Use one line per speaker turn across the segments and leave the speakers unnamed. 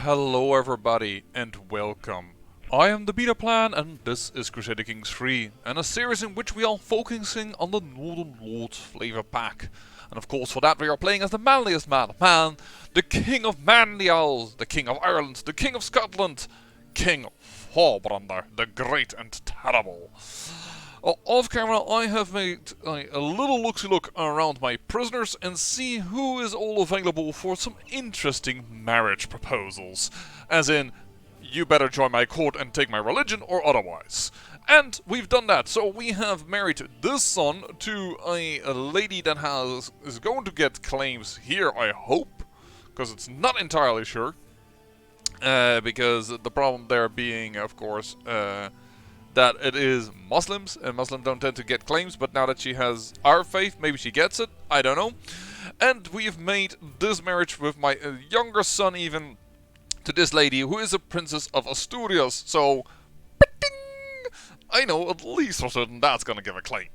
Hello everybody and welcome. I am the Beta Plan and this is Crusader Kings 3 and a series in which we are focusing on the Northern Lord's Flavour pack. And of course for that we are playing as the manliest man, the King of Manliest, the King of Ireland, the King of Scotland, King Flavour, the Great and Terrible. Off camera I have made a little look around my prisoners and see who is all available for some interesting marriage proposals. As in, you better join my court and take my religion or otherwise. And we've done that, so we have married this son to a lady that is going to get claims here, I hope, because it's not entirely sure. Because the problem there being, of course, that it is Muslims, and Muslims don't tend to get claims, but now that she has our faith, maybe she gets it, I don't know. And we've made this marriage with my younger son even to this lady, who is a princess of Asturias, so I know at least for certain that's gonna give a claim.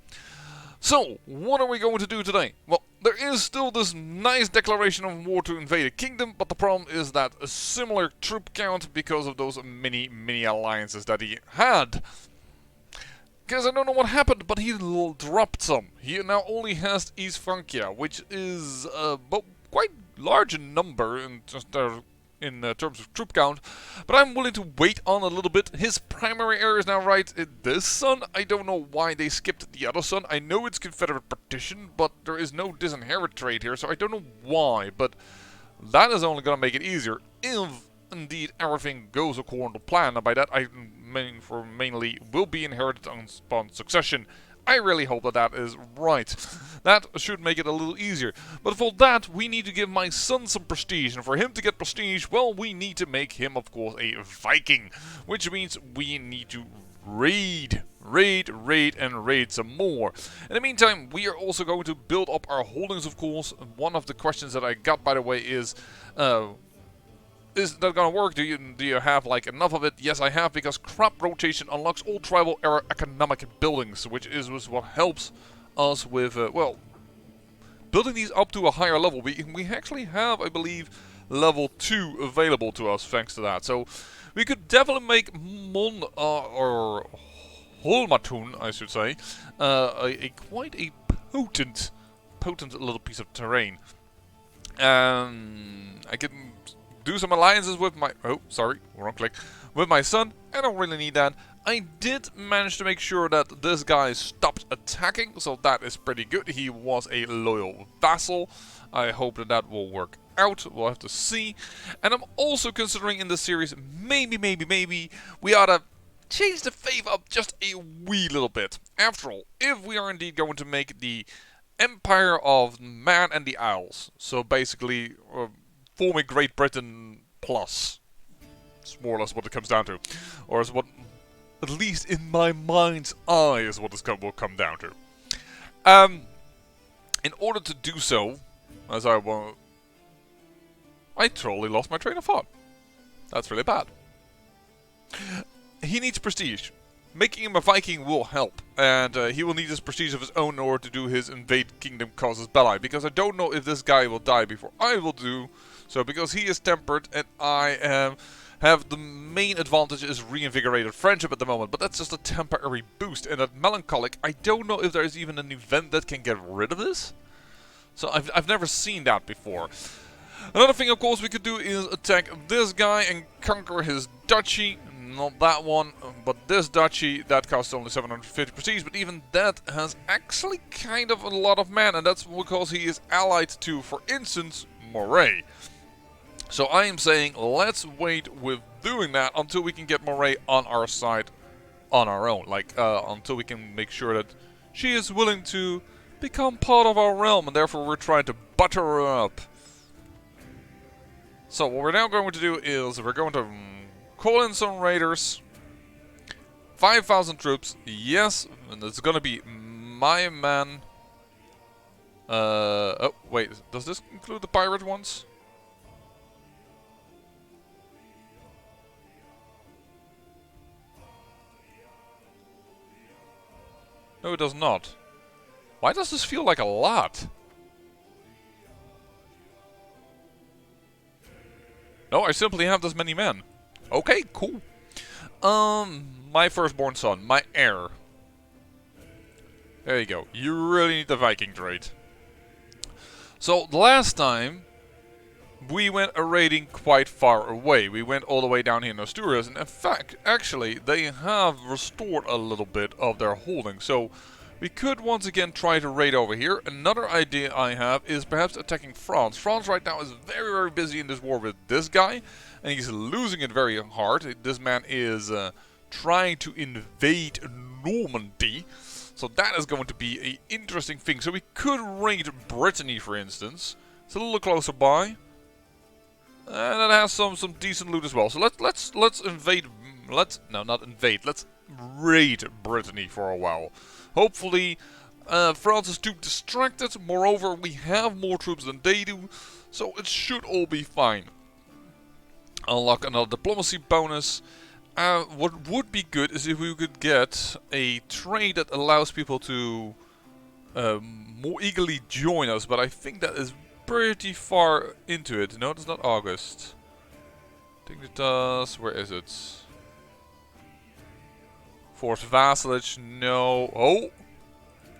So, what are we going to do today? Well, there is still this nice declaration of war to invade a kingdom, but the problem is that a similar troop count because of those mini alliances that he had. Because I don't know what happened, but he dropped some. He now only has East Francia, which is quite large in number in terms of troop count. But I'm willing to wait on a little bit. His primary area is now right in this son. I don't know why they skipped the other son. I know it's Confederate partition, but there is no disinherit trade here, so I don't know why. But that is only going to make it easier if indeed everything goes according to plan. And by that I mean for mainly will be inherited upon succession. I really hope that that is right. That should make it a little easier. But for that we need to give my son some prestige. And for him to get prestige, well, we need to make him, of course, a Viking. Which means we need to raid some more. In the meantime, we are also going to build up our holdings, of course. One of the questions that I got, by the way, is that gonna work? Do you have like enough of it? Yes, I have, because crop rotation unlocks all tribal era economic buildings, which is what helps us with well, building these up to a higher level. We actually have, I believe, level 2 available to us thanks to that. So we could definitely make or Holmatun, I should say, quite a potent little piece of terrain. I can do some alliances with my... Oh, sorry, wrong click. With my son. I don't really need that. I did manage to make sure that this guy stopped attacking, so that is pretty good. He was a loyal vassal. I hope that that will work out. We'll have to see. And I'm also considering in this series, maybe, we ought to change the faith up just a wee little bit. After all, if we are indeed going to make the Empire of Man and the Isles, so basically... forming Great Britain plus. It's more or less what it comes down to. Or is what, at least in my mind's eye, is what this will come down to. In order to do so, as I totally lost my train of thought. That's really bad. He needs prestige. Making him a Viking will help, and he will need his prestige of his own in order to do his invade kingdom causes belli, because I don't know if this guy will die before I will do so, because he is tempered and I have the main advantage is reinvigorated friendship at the moment, but that's just a temporary boost. And that melancholic, I don't know if there is even an event that can get rid of this. So I've never seen that before. Another thing, of course, we could do is attack this guy and conquer his duchy. Not that one, but this duchy, that costs only 750 prestige, but even that has actually kind of a lot of men, and that's because he is allied to, for instance, Moray. So I am saying, let's wait with doing that until we can get Moray on our side on our own. Like, until we can make sure that she is willing to become part of our realm, and therefore we're trying to butter her up. So what we're now going to do is we're going to call in some raiders. 5,000 troops, yes, and it's gonna be my man. Oh, wait, does this include the pirate ones? No, it does not. Why does this feel like a lot? No, I simply have this many men. Okay, cool. My firstborn son, my heir. There you go. You really need the Viking trait. So, the last time, we went a raiding quite far away. We went all the way down here in Asturias, and in fact, actually, they have restored a little bit of their holding. So, we could once again try to raid over here. Another idea I have is perhaps attacking France. France right now is very, very busy in this war with this guy, and he's losing it very hard. This man is trying to invade Normandy. So that is going to be an interesting thing. So we could raid Brittany, for instance. It's a little closer by. And it has some decent loot as well. So let's invade. No, not invade. Let's raid Brittany for a while. Hopefully, France is too distracted. Moreover, we have more troops than they do, so it should all be fine. Unlock another diplomacy bonus. What would be good is if we could get a trade that allows people to more eagerly join us, but I think that is pretty far into it. No, it's not August. I think it does. Where is it? Forced vassalage. No. Oh!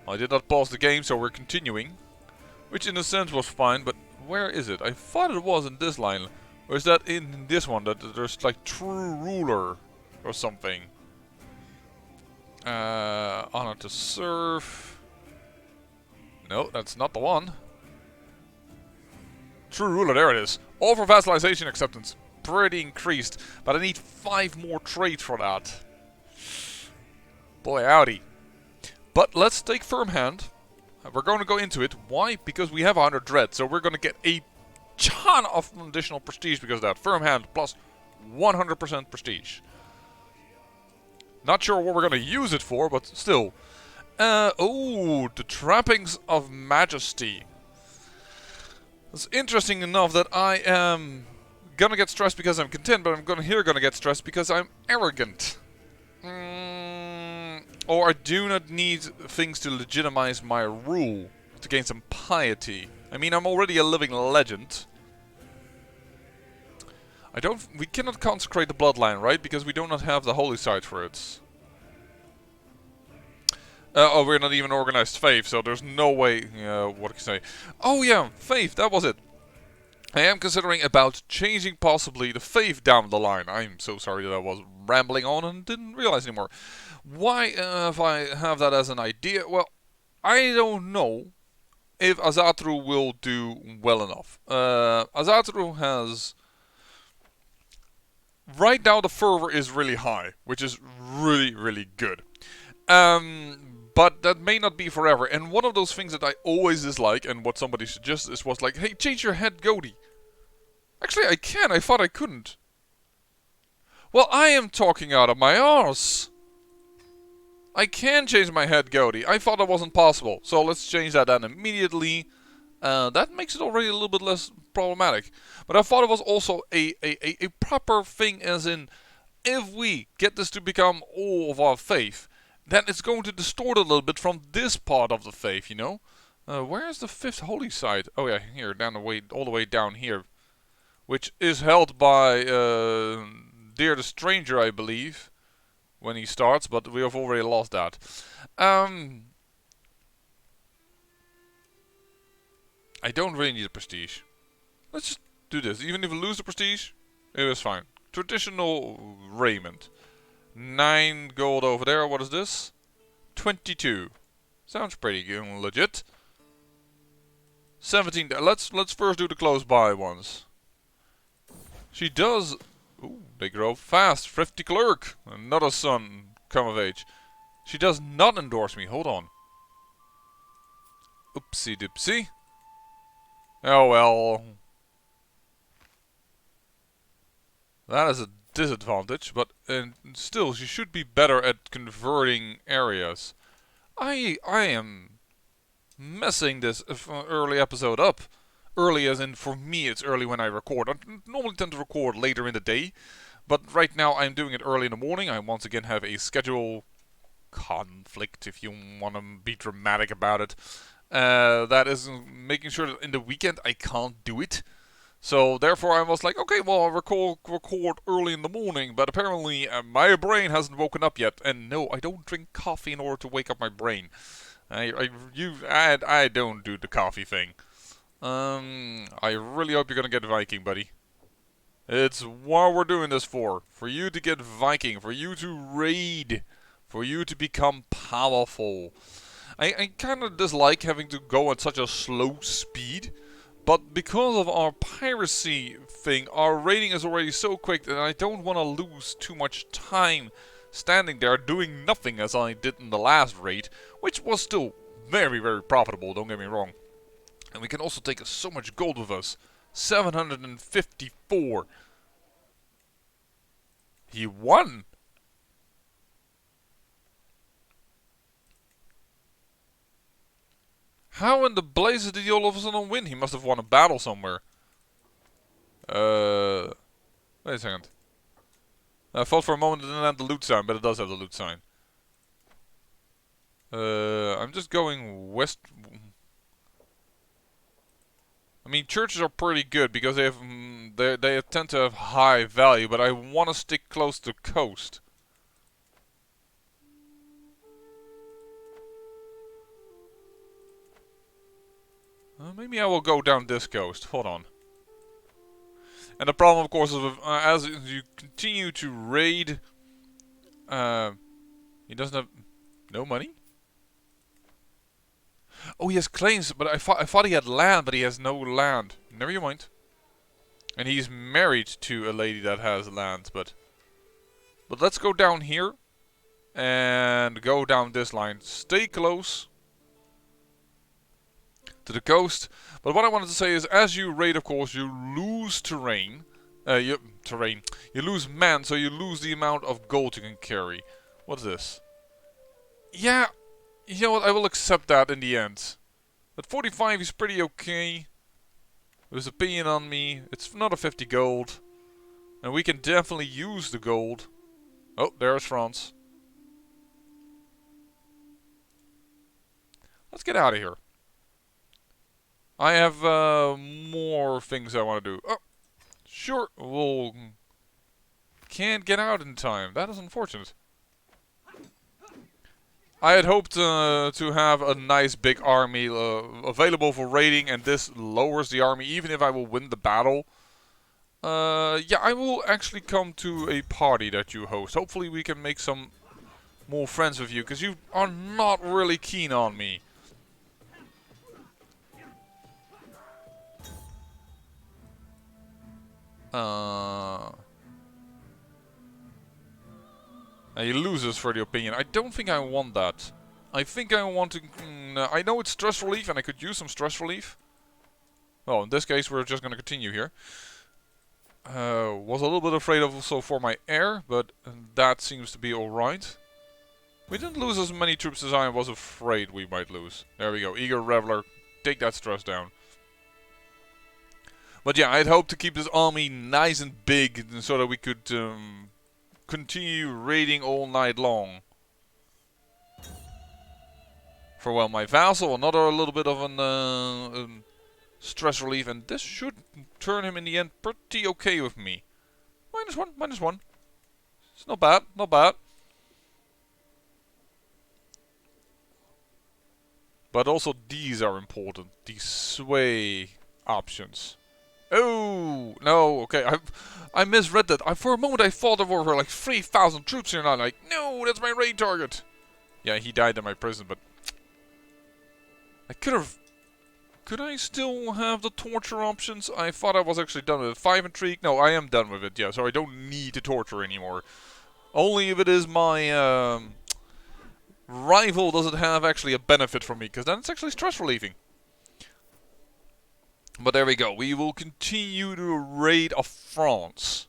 I did not pause the game, so we're continuing. Which in a sense was fine, but where is it? I thought it was in this line. Or is that in this one, that there's like true ruler or something? Honor to serve. No, that's not the one. True ruler, there it is. All for vassalization acceptance. Pretty increased, but I need 5 more trades for that. Boy howdy. But let's take firm hand. We're going to go into it. Why? Because we have 100 dread, so we're going to get a ton of additional prestige because of that. Firm hand plus 100% prestige. Not sure what we're going to use it for, but still. Oh, the trappings of majesty. It's interesting enough that I am gonna get stressed because I'm content, but I'm gonna get stressed because I'm arrogant. Or I do not need things to legitimize my rule to gain some piety. I mean, I'm already a living legend. We cannot consecrate the bloodline, right? Because we do not have the holy site for it. Oh, we're not even organized faith, so there's no way. What can I say? Oh yeah, faith. That was it. I am considering about changing possibly the faith down the line. I'm so sorry that I was rambling on and didn't realize anymore. Why, if I have that as an idea? Well, I don't know if Azatru will do well enough. Azatru has... Right now the fervor is really high, which is really, really good. But that may not be forever. And one of those things that I always dislike, and what somebody suggested was like, hey, change your head goatee. Actually, I can. I thought I couldn't. Well, I am talking out of my arse. I can change my head goatee. I thought that wasn't possible. So let's change that then immediately. That makes it already a little bit less problematic. But I thought it was also a proper thing, as in, if we get this to become all of our faith, then it's going to distort a little bit from this part of the faith, you know? Where is the 5th holy site? Oh yeah, here, all the way down here. Which is held by Dear the Stranger, I believe, when he starts, but we have already lost that. I don't really need a prestige. Let's just do this. Even if we lose the prestige, it was fine. Traditional raiment. 9 gold over there. What is this? 22. Sounds pretty good, legit. 17. Let's first do the close by ones. She does. Ooh, they grow fast. Thrifty clerk. Another son come of age. She does not endorse me. Hold on. Oopsie doopsie. Oh well. That is a disadvantage, but still, she should be better at converting areas. I am messing this early episode up. Early as in, for me, it's early when I record. I normally tend to record later in the day, but right now I'm doing it early in the morning. I once again have a schedule conflict, if you want to be dramatic about it. That is making sure that in the weekend I can't do it. So therefore I was like, okay, well I'll record early in the morning, but apparently my brain hasn't woken up yet. And no, I don't drink coffee in order to wake up my brain. I don't do the coffee thing. I really hope you're gonna get Viking, buddy. It's what we're doing this for. For you to get Viking, for you to raid, for you to become powerful. I kind of dislike having to go at such a slow speed. But because of our piracy thing, our raiding is already so quick that I don't want to lose too much time standing there doing nothing as I did in the last raid, which was still very, very profitable, don't get me wrong. And we can also take so much gold with us. 754. He won! How in the blazes did he all of a sudden win? He must have won a battle somewhere. Wait a second. I thought for a moment it didn't have the loot sign, but it does have the loot sign. I'm just going west. I mean, churches are pretty good because they have they tend to have high value, but I want to stick close to the coast. Maybe I will go down this coast. Hold on. And the problem, of course, is with, as you continue to raid, he doesn't have no money. Oh, he has claims, but I thought he had land, but he has no land. Never mind. And he's married to a lady that has land, but let's go down here and go down this line. Stay close to the coast. But what I wanted to say is, as you raid, of course, you lose terrain. You lose men, so you lose the amount of gold you can carry. What's this? Yeah, you know what? I will accept that in the end. At 45, he's pretty okay. There's opinion on me. It's another 50 gold, and we can definitely use the gold. Oh, there's France. Let's get out of here. I have more things I want to do. Oh, sure. We'll can't get out in time. That is unfortunate. I had hoped to have a nice big army available for raiding, and this lowers the army even if I will win the battle. Yeah, I will actually come to a party that you host. Hopefully we can make some more friends with you, because you are not really keen on me. And he loses for the opinion. I don't think I want that. I think I want to... I know it's stress relief, and I could use some stress relief. Well, in this case, we're just going to continue here. Was a little bit afraid of also for my air, but that seems to be alright. We didn't lose as many troops as I was afraid we might lose. There we go. Eager Reveler. Take that stress down. But yeah, I'd hoped to keep this army nice and big so that we could continue raiding all night long. For well, my vassal, another little bit of an stress relief, and this should turn him in the end pretty okay with me. -1, -1. It's not bad, not bad. But also these are important, these sway options. Oh, no, okay, I misread that. For a moment I thought there were like 3,000 troops here, and I'm like, no, that's my raid target. Yeah, he died in my prison, but I could have... Could I still have the torture options? I thought I was actually done with it. 5 intrigue? No, I am done with it, yeah, so I don't need to torture anymore. Only if it is my rival does it have actually a benefit for me, because then it's actually stress relieving. But there we go. We will continue the raid of France.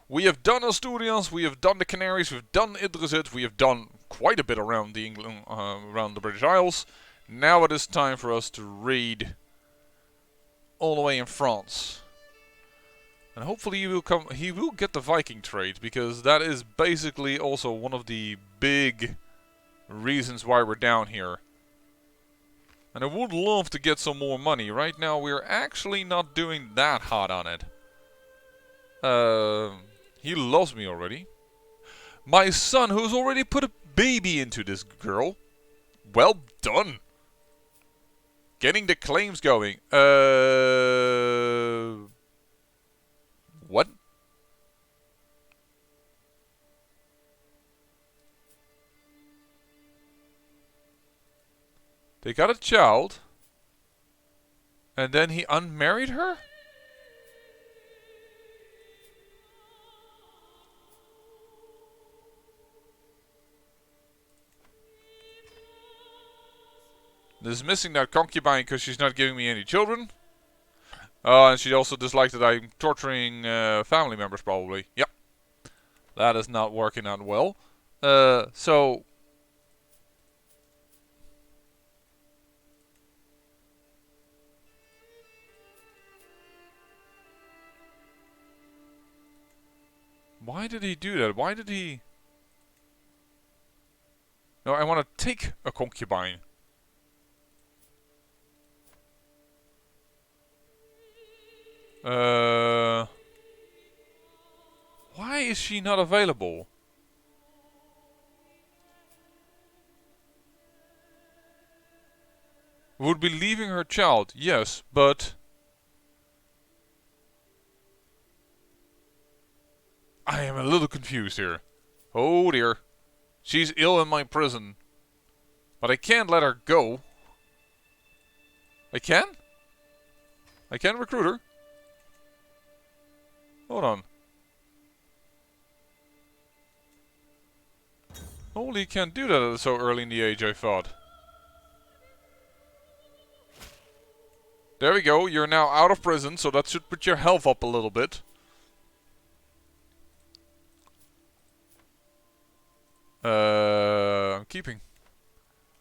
We have done Asturias, we have done the Canaries, we've done Idrisit, we have done quite a bit around the around the British Isles. Now it is time for us to raid all the way in France. And hopefully he will get the Viking trade, because that is basically also one of the big reasons why we're down here. And I would love to get some more money. Right now we're actually not doing that hot on it. He loves me already. My son, who's already put a baby into this girl. Well done. Getting the claims going. What? They got a child. And then he unmarried her? Dismissing that concubine because she's not giving me any children. And she also disliked that I'm torturing family members, probably. Yep. That is not working out well. So... Why did he do that? Why did he... No, I want to take a concubine. Why is she not available? Would be leaving her child, yes, but... I am a little confused here. Oh dear. She's ill in my prison. But I can't let her go. I can? I can recruit her. Hold on. Only can't do that so early in the age, I thought. There we go, you're now out of prison, so that should put your health up a little bit. I'm keeping.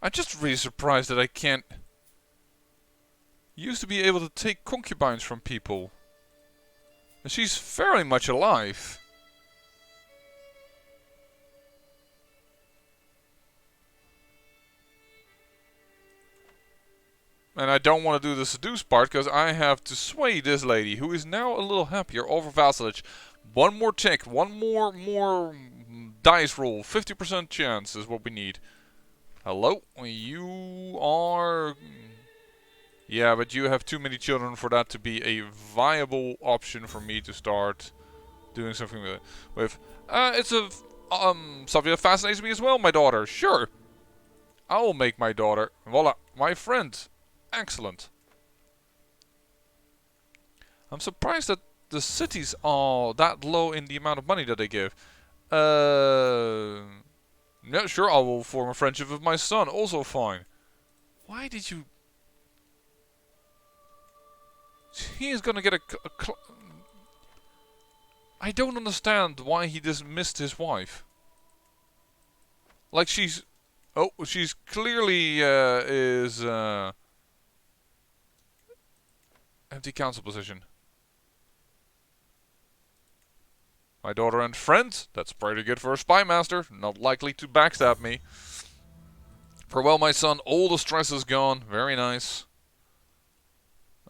I'm just really surprised that I can't... Used to be able to take concubines from people. And she's very much alive. And I don't want to do the seduce part, because I have to sway this lady, who is now a little happier over vassalage. One more tick, one more dice roll. 50% chance is what we need. Hello? You are... Yeah, but you have too many children for that to be a viable option for me to start doing something with. It's a subject that fascinates me as well, my daughter. Sure. I will make my daughter. Voila, my friend. Excellent. I'm surprised that the cities are that low in the amount of money that they give. Yeah, sure, I will form a friendship with my son. Also fine. Why did you... He is gonna get I don't understand why he dismissed his wife. Like she's... Oh, she's clearly is... empty council position. My daughter and friend? That's pretty good for a spy master. Not likely to backstab me. Farewell, my son. All the stress is gone. Very nice.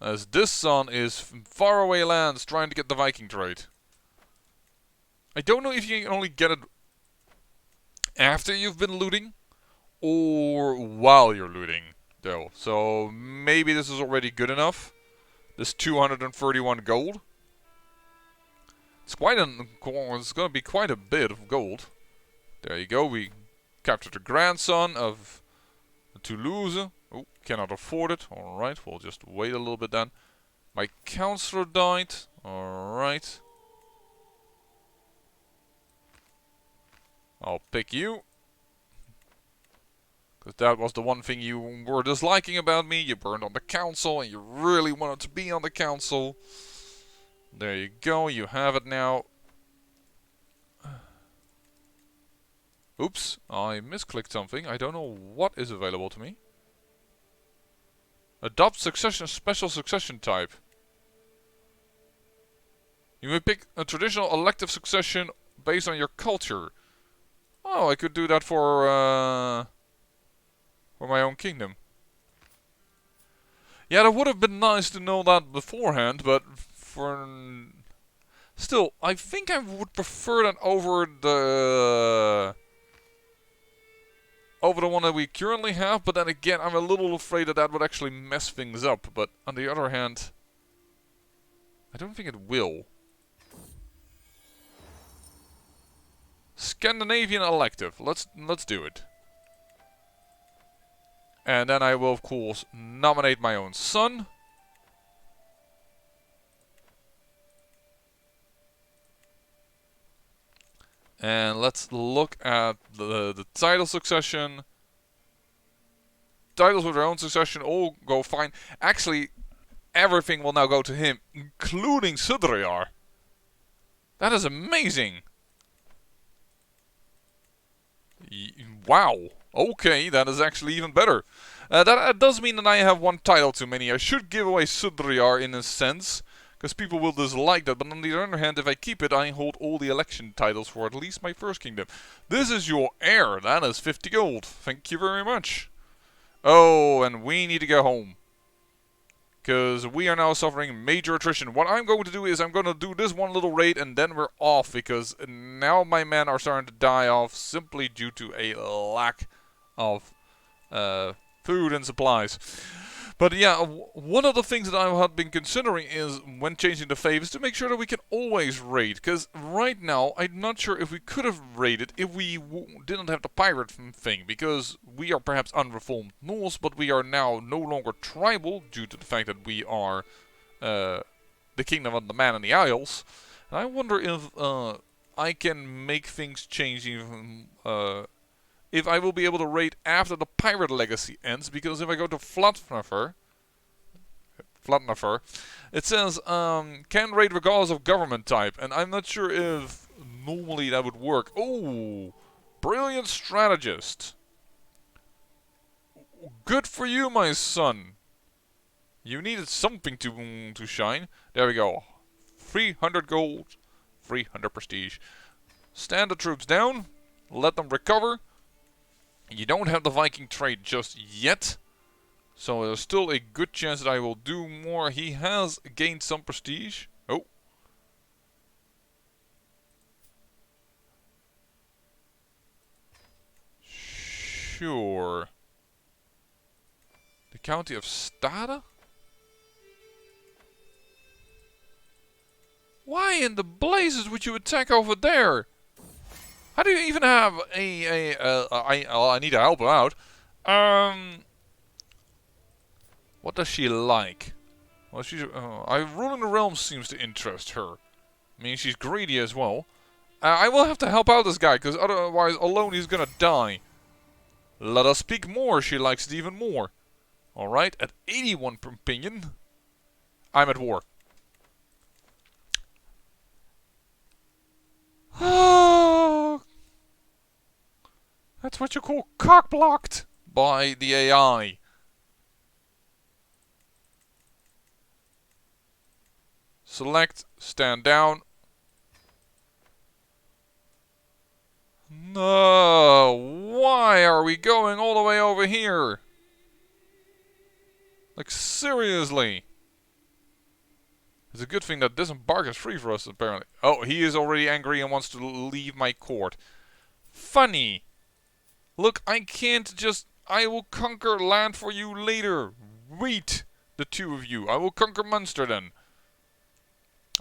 As this son is from faraway lands trying to get the Viking trade. I don't know if you can only get it after you've been looting or while you're looting, though. So maybe this is already good enough. This 231 gold. It's it's going to be quite a bit of gold. There you go. We captured the grandson of Toulouse. Oh, cannot afford it. Alright, we'll just wait a little bit then. My counselor died. Alright. I'll pick you. Because that was the one thing you were disliking about me. You burned on the council and you really wanted to be on the council. There you go, you have it now. Oops, I misclicked something. I don't know what is available to me. Adopt succession, special succession type. You may pick a traditional elective succession based on your culture. Oh, I could do that for my own kingdom. Yeah, that would have been nice to know that beforehand, but for... Still, I think I would prefer that over the... over the one that we currently have, but then again, I'm a little afraid that that would actually mess things up. But on the other hand, I don't think it will. Scandinavian elective. Let's do it. And then I will, of course, nominate my own son. And let's look at the title succession. Titles with their own succession all go fine. Actually, everything will now go to him, including Sudriyar. That is amazing. Wow. Okay, that is actually even better. That does mean that I have one title too many. I should give away Sudriyar in a sense, because people will dislike that. But on the other hand, if I keep it, I hold all the election titles for at least my first kingdom. This is your heir. That is 50 gold. Thank you very much. Oh, and we need to go home. Because we are now suffering major attrition. What I'm going to do is I'm going to do this one little raid and then we're off. Because now my men are starting to die off simply due to a lack of food and supplies. But yeah, one of the things that I have been considering is, when changing the favors, to make sure that we can always raid. Because right now, I'm not sure if we could have raided if we didn't have the pirate thing. Because we are perhaps unreformed Norse, but we are now no longer tribal, due to the fact that we are the kingdom of the man in the Isles. And I wonder if I can make things change even... if I will be able to raid after the pirate legacy ends, because if I go to Flavour, it says can raid regardless of government type, and I'm not sure if normally that would work. Oh, brilliant strategist. Good for you, my son. You needed something to shine. There we go. 300 gold, 300 prestige. Stand the troops down, let them recover. You don't have the Viking trait just yet, so there's still a good chance that I will do more. He has gained some prestige. Oh. Sure. The county of Stade? Why in the blazes would you attack over there? How do you even have I need to help her out. What does she like? Well, she's ruling the realm seems to interest her. I mean, she's greedy as well. I will have to help out this guy, because otherwise alone he's gonna die. Let us speak more. She likes it even more. Alright, at 81 opinion. I'm at war. That's what you call cock-blocked by the AI. Select, stand down. No, why are we going all the way over here? Like, seriously. It's a good thing that disembark is free for us, apparently. Oh, he is already angry and wants to leave my court. Funny. Look, I can't just... I will conquer land for you later. Wait, the two of you. I will conquer Munster then.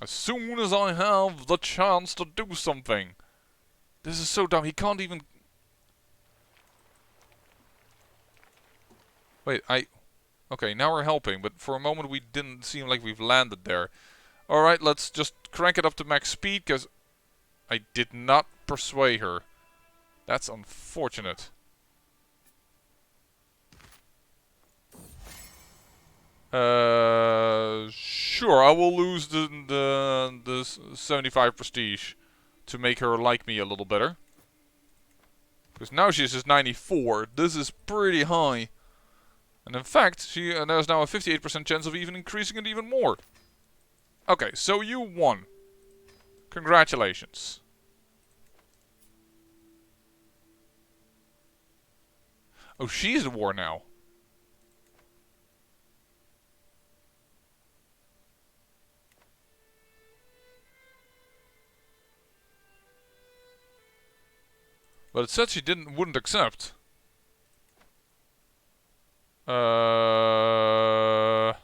As soon as I have the chance to do something. This is so dumb. He can't even... Wait, Okay, now we're helping, but for a moment we didn't seem like we've landed there. Alright, let's just crank it up to max speed, because I did not persuade her. That's unfortunate. Sure, I will lose the 75 prestige to make her like me a little better. Because now she's just 94. This is pretty high. And in fact, there's now a 58% chance of even increasing it even more. Okay, so you won. Congratulations. Oh, she's at war now. But it said she wouldn't accept. I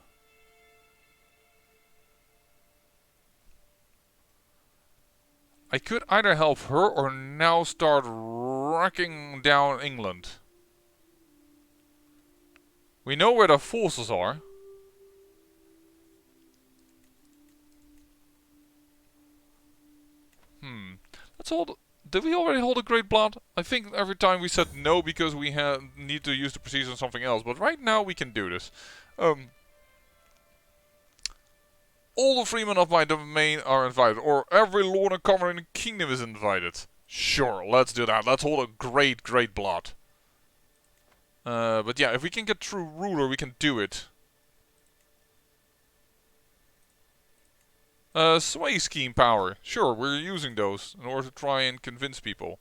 could either help her or now start wrecking down England. We know where the forces are. Let's hold. Did we already hold a Great Blood? I think every time we said no because we need to use the procedure on something else. But right now we can do this. All the freemen of my domain are invited. Or every lord and commoner in the kingdom is invited. Sure, let's do that. Let's hold a Great Blood. But yeah, if we can get true ruler, we can do it. Sway scheme power. Sure, we're using those in order to try and convince people.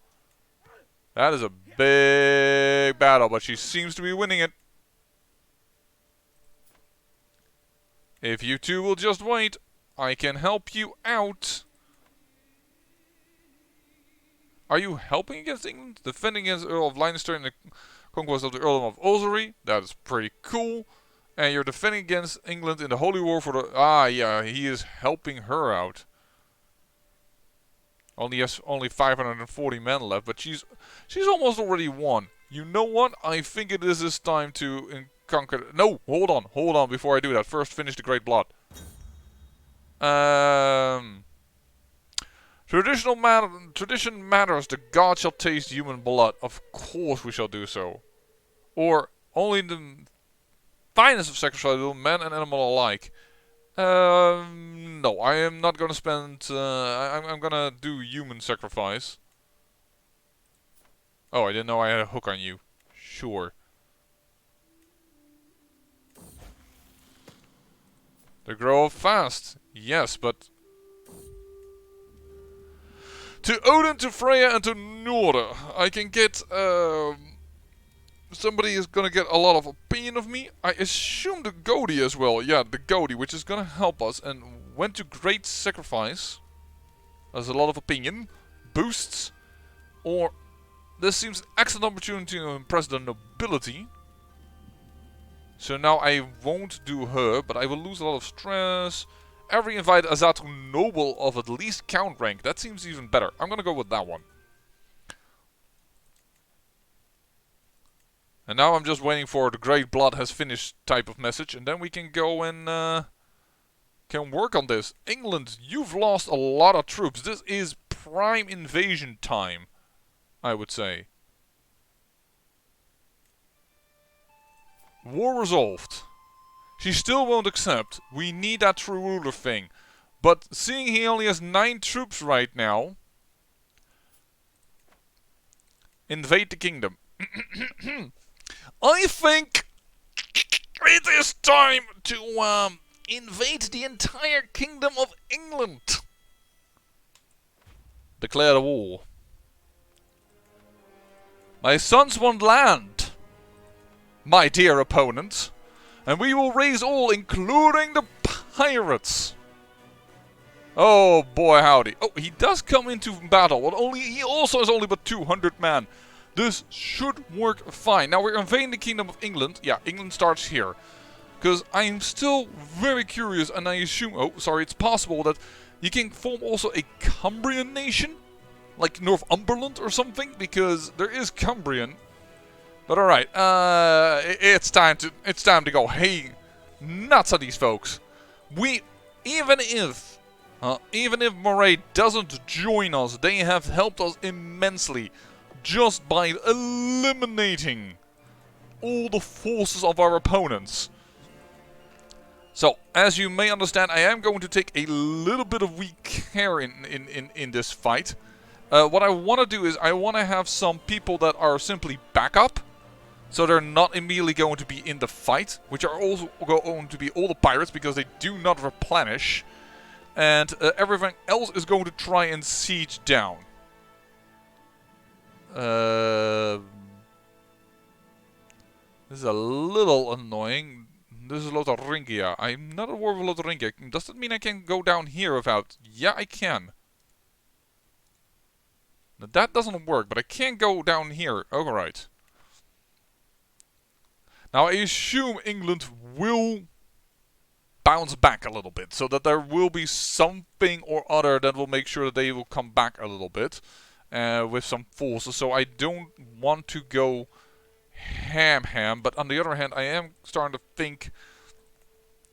That is a big battle, but she seems to be winning it. If you two will just wait, I can help you out. Are you helping against England? Defending against Earl of Leinster in the conquest of the Earldom of Ossory. That is pretty cool. And you're defending against England in the Holy War for the... Ah, yeah, he is helping her out. Only has 540 men left, but she's almost already won. You know what? I think it is this time to conquer... No, hold on before I do that. First, finish the Great Blood. Tradition matters. The gods shall taste human blood. Of course we shall do so. Or only the finest of sacrifice, man and animal alike. No, I am not gonna spend. I'm gonna do human sacrifice. Oh, I didn't know I had a hook on you. Sure. They grow up fast. Yes, but to Odin, to Freya, and to Norda, I can get. Somebody is gonna get a lot of opinion of me. I assume the Goatee as well. Yeah, the Goatee, which is gonna help us. And went to great sacrifice. There's a lot of opinion. Boosts. Or this seems an excellent opportunity to impress the nobility. So now I won't do her, but I will lose a lot of stress. Every invited Azatu noble of at least count rank. That seems even better. I'm gonna go with that one. And now I'm just waiting for the Great Blood has finished type of message. And then we can go and can work on this. England, you've lost a lot of troops. This is prime invasion time, I would say. War resolved. She still won't accept. We need that true ruler thing. But seeing he only has 9 troops right now. Invade the kingdom. I think it is time to invade the entire kingdom of England. Declare the war. My sons want land, my dear opponent, and we will raise all, including the pirates. Oh boy, howdy. Oh, he does come into battle, but he also has only but 200 men. This should work fine. Now we're invading the Kingdom of England. Yeah, England starts here. Because I'm still very curious, and I assume... Oh, sorry, it's possible that you can form also a Cumbrian nation? Like Northumberland or something? Because there is Cumbrian. But alright, it's time to go. Hey, nuts on these folks. Even if Moray doesn't join us, they have helped us immensely. Just by eliminating all the forces of our opponents. So, as you may understand, I am going to take a little bit of weak care in this fight. What I want to do is I want to have some people that are simply backup. So they're not immediately going to be in the fight. Which are also going to be all the pirates because they do not replenish. And everything else is going to try and siege down. This is a little annoying. This is Lotharingia. I'm not at war with Lotharingia. Does that mean I can go down here without... Yeah, I can. That doesn't work, but I can't go down here. Alright. Now I assume England will bounce back a little bit, so that there will be something or other that will make sure that they will come back a little bit with some forces. So I don't want to go ham, but on the other hand, I am starting to think,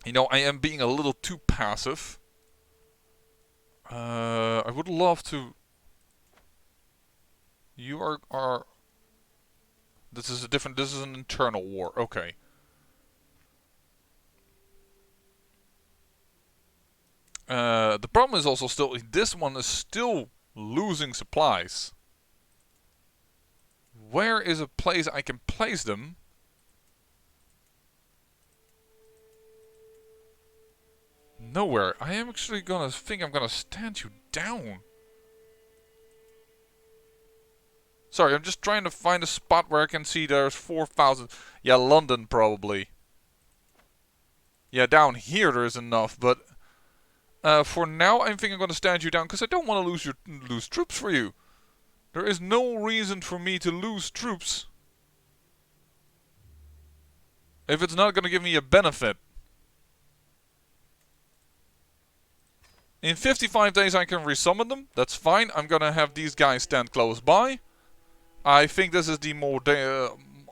you know, I am being a little too passive. I would love to. You are. This is a different. This is an internal war. Okay. The problem is also still, this one is still losing supplies. Where is a place I can place them? Nowhere. I am actually gonna think I'm gonna stand you down. Sorry, I'm just trying to find a spot where I can see there's 4,000. Yeah, London probably. Yeah, down here there is enough, but for now I think I'm gonna stand you down because I don't want to lose troops for you. There is no reason for me to lose troops if it's not gonna give me a benefit. In 55 days I can resummon them. That's fine. I'm gonna have these guys stand close by. I think this is the more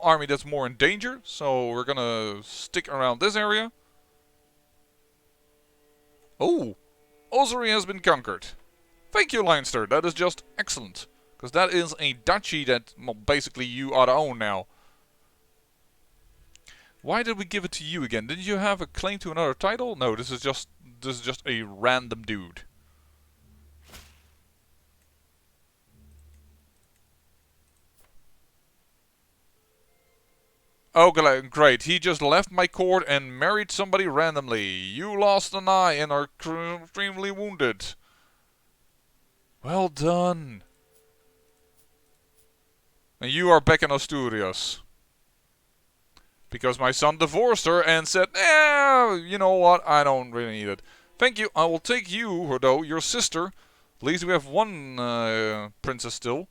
army that's more in danger, so we're gonna stick around this area. Oh, Ossory has been conquered. Thank you, Leinster. That is just excellent, because that is a duchy that, well, basically you are to own now. Why did we give it to you again? Didn't you have a claim to another title? No, this is just a random dude. Oh, great. He just left my court and married somebody randomly. You lost an eye and are extremely wounded. Well done. And you are back in Asturias. Because my son divorced her and said, you know what, I don't really need it. Thank you, I will take you, though, your sister. At least we have one princess still.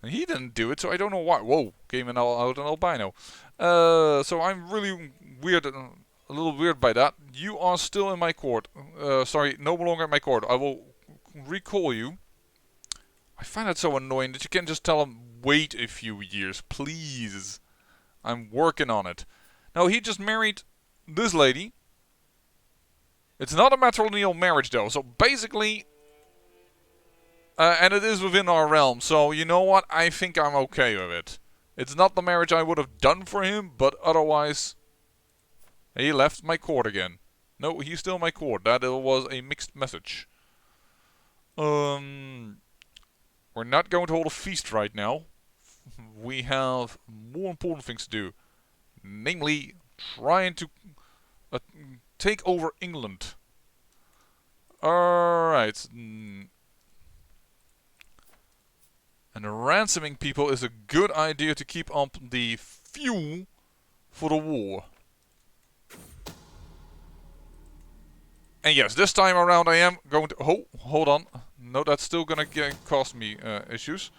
And he didn't do it, so I don't know why. Whoa, came in out an albino. So I'm really weird, a little weird by that. You are still in my court. Sorry, no longer in my court. I will recall you. I find that so annoying that you can't just tell him, wait a few years, please. I'm working on it. No, he just married this lady. It's not a matrimonial marriage though, so basically... and it is within our realm, so you know what? I think I'm okay with it. It's not the marriage I would have done for him, but otherwise... He left my court again. No, he's still my court. That was a mixed message. We're not going to hold a feast right now. We have more important things to do. Namely, trying to take over England. Alright. And ransoming people is a good idea to keep up the fuel for the war. And yes, this time around I am going to... Oh, hold on. No, that's still gonna cost me issues.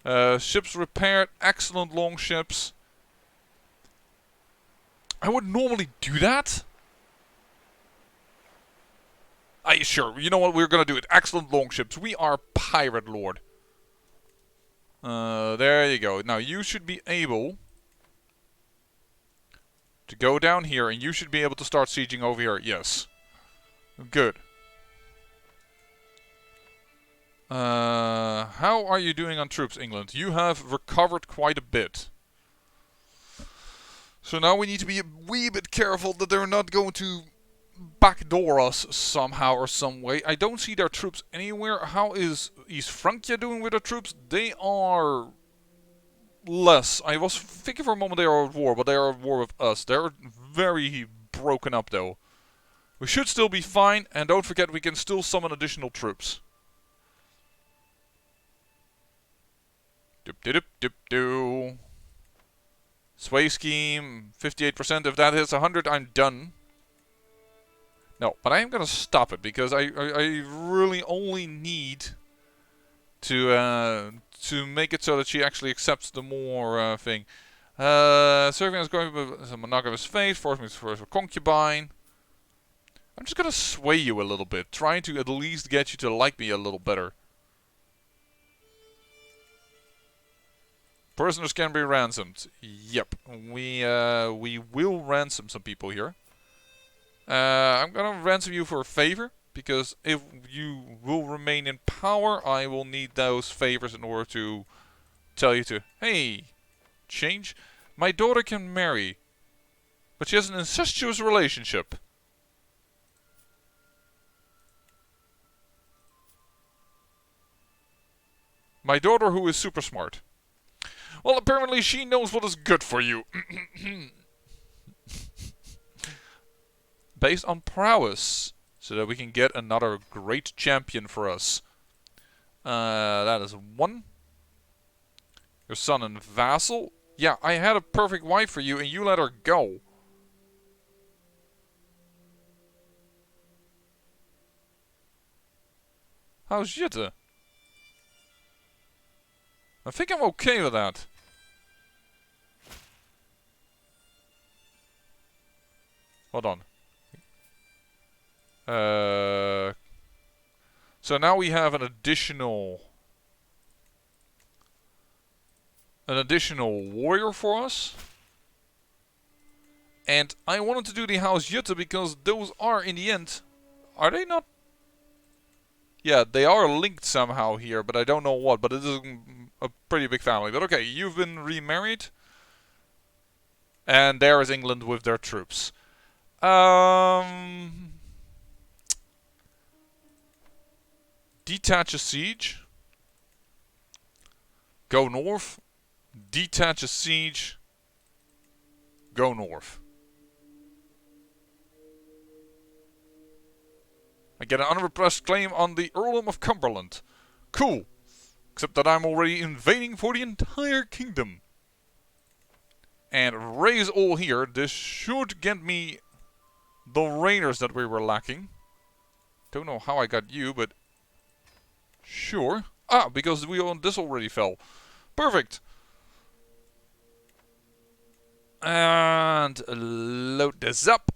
Ships repaired. Excellent longships. I would normally do that. Sure, you know what? We're gonna do it. Excellent longships. We are Pirate Lord. There you go. Now you should be able to go down here and you should be able to start sieging over here. Yes. Good. How are you doing on troops, England? You have recovered quite a bit. So now we need to be a wee bit careful that they're not going to backdoor us somehow or some way. I don't see their troops anywhere. How is East Francia doing with their troops? They are less. I was thinking for a moment they are at war, but they are at war with us. They're very broken up though. We should still be fine, and don't forget we can still summon additional troops. Doop-de-doop-doop-doo. Sway scheme, 58%. If that hits 100, I'm done. No, but I am going to stop it, because I really only need to make it so that she actually accepts the more thing. Serving as going with a monogamous faith, force me for a concubine. I'm just gonna sway you a little bit, trying to at least get you to like me a little better. Prisoners can be ransomed. Yep, we will ransom some people here. I'm gonna ransom you for a favor, because if you will remain in power, I will need those favors in order to tell you to, hey, change. My daughter can marry, but she has an incestuous relationship. My daughter who is super smart. Well, apparently she knows what is good for you. Based on prowess, so that we can get another great champion for us. That is 1. Your son and vassal. Yeah, I had a perfect wife for you and you let her go. How's Jutta? I think I'm okay with that. Hold on. So now we have an additional warrior for us. And I wanted to do the House Jutta because those are, in the end, are they not? Yeah, they are linked somehow here, but I don't know what. But it is a pretty big family. But okay, you've been remarried. And there is England with their troops. Detach a siege. Go north. Detach a siege. Go north. I get an unrepressed claim on the Earldom of Cumberland. Cool. Except that I'm already invading for the entire kingdom. And raise all here. This should get me the raiders that we were lacking. Don't know how I got you, but sure. Ah, because this already fell. Perfect. And load this up.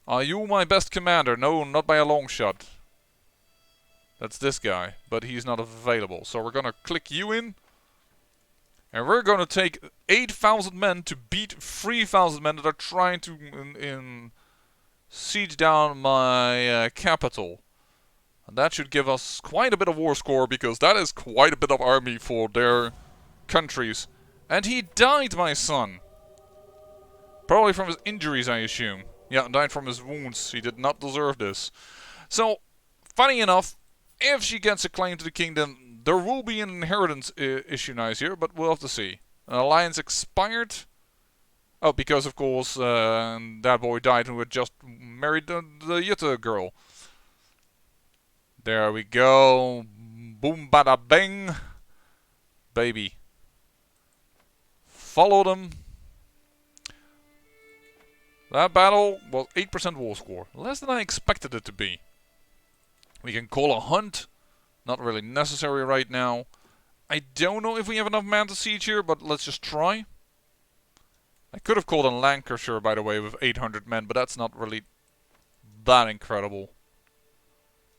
Are you my best commander? No, not by a long shot. That's this guy, but he's not available. So we're gonna click you in. And we're gonna take 8,000 men to beat 3,000 men that are trying to siege down my capital. And that should give us quite a bit of war score, because that is quite a bit of army for their countries. And he died, my son. Probably from his injuries, I assume. Yeah, died from his wounds. He did not deserve this. So, funny enough, if she gets a claim to the kingdom, there will be an inheritance issue nice here, but we'll have to see. An alliance expired. Oh, because of course that boy died who had just married the Jutta girl. There we go. Boom bada bang. Baby. Follow them. That battle was 8% war score. Less than I expected it to be. We can call a hunt. Not really necessary right now. I don't know if we have enough men to siege here, but let's just try. I could have called a Lancashire, by the way, with 800 men, but that's not really that incredible.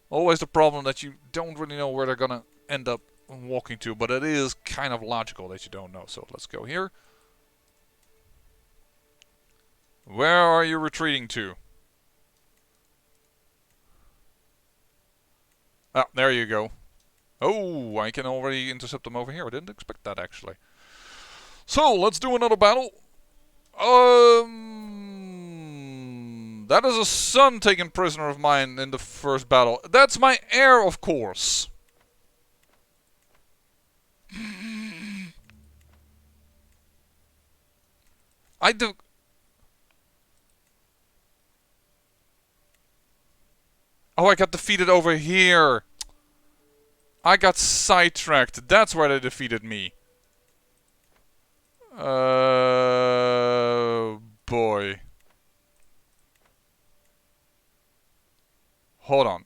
Always the problem that you don't really know where they're gonna end up walking to, but it is kind of logical that you don't know. So let's go here. Where are you retreating to? Ah, there you go. Oh, I can already intercept them over here. I didn't expect that, actually. So, let's do another battle. That is a son taken prisoner of mine in the first battle. That's my heir, of course. I do. Oh, I got defeated over here. I got sidetracked. That's why they defeated me. Boy. Hold on.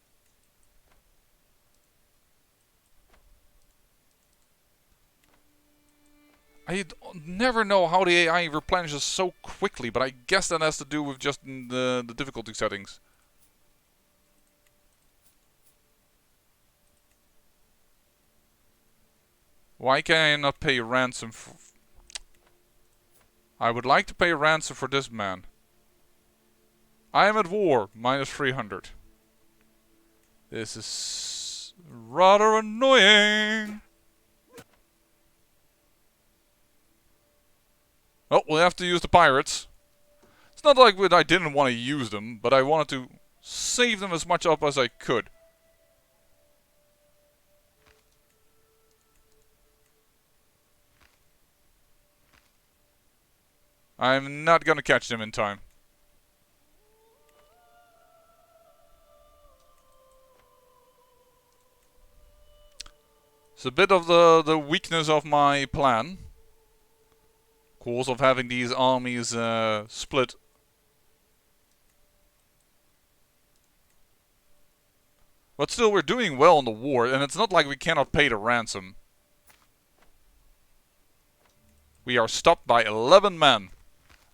never know how the AI replenishes so quickly, but I guess that has to do with just the difficulty settings. Why can I not pay ransom for... I would like to pay ransom for this man. I am at war, minus 300. This is rather annoying. Oh, we'll have to use the pirates. It's not like I didn't want to use them, but I wanted to save them as much up as I could. I'm not gonna catch them in time. It's a bit of the weakness of my plan. Of course, of having these armies split. But still, we're doing well in the war, and it's not like we cannot pay the ransom. We are stopped by 11 men.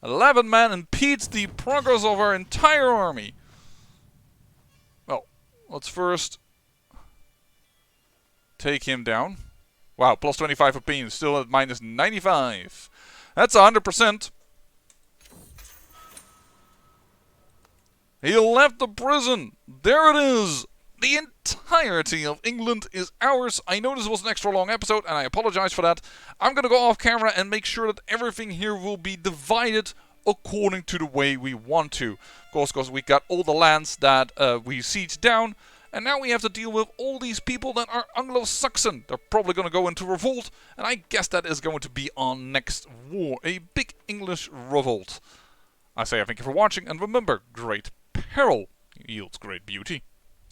11 men impedes the progress of our entire army. Well, let's first take him down. Wow, plus 25 opinions, still at minus 95. That's 100%. He left the prison. There it is. The entirety of England is ours. I know this was an extra long episode, and I apologize for that. I'm going to go off camera and make sure that everything here will be divided according to the way we want to. Of course, because we got all the lands that we sieged down, and now we have to deal with all these people that are Anglo-Saxon. They're probably going to go into revolt, and I guess that is going to be our next war. A big English revolt. I say I thank you for watching, and remember, great peril yields great beauty.